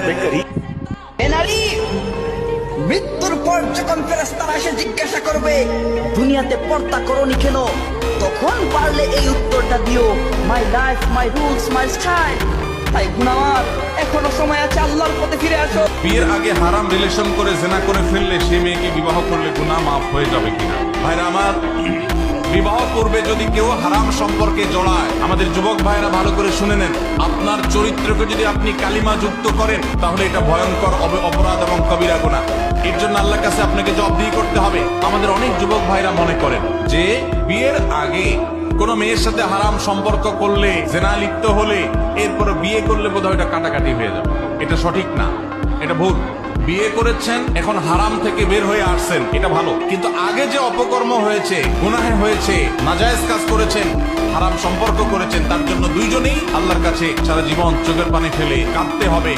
Bakery. এ নারী, মৃত্যুর পর যখন ফেরেশতারা এসে জিজ্ঞাসা করবে দুনিয়াতে পর্দা করনি কেন, তখন পারলে এই উত্তরটা দিও, my life, my rules, my style. তাই গুনামার এখনো সময় আছে, আল্লাহর পথে ফিরে আসো। বিয়ের আগে হারাম রিলেশন করে জেনা করে ফেললে সে মেয়েকে বিবাহ করলে গুনাহ মাফ হয়ে যাবে কিনা? ভাইরা আমার, বিবাহ পূর্বে যদি কেউ হারাম সম্পর্কে জড়ায়, আমাদের যুবক ভাইরা ভালো করে শুনে নেন, আপনার চরিত্রকে যদি আপনি কালিমা যুক্ত করেন তাহলে এটা ভয়ঙ্কর অপরাধ এবং কবিরা গুনাহ। এর জন্য আল্লাহর কাছে আপনাকে জবাবদিহি করতে হবে। আমাদের অনেক যুবক ভাইরা মনে করেন যে বিয়ের আগে কোন মেয়ের সাথে হারাম সম্পর্ক করলে, জেনা লিপ্ত হলে, এরপরে বিয়ে করলে বোধহয় এটা কাটাকাটি হয়ে যাবে। এটা সঠিক না, এটা ভুল। বিয়ে করেছেন, এখন হারাম থেকে বের হয়ে আসছেন, এটা ভালো, কিন্তু আগে যে অপকর্ম হয়েছে, গুনাহে হয়েছে, নাজায়েজ কাজ করেছেন, হারাম সম্পর্ক করেছেন, তার জন্য দুইজনেই আল্লাহর কাছে সারা জীবন চোখের পানি ফেলে কাঁদতে হবে।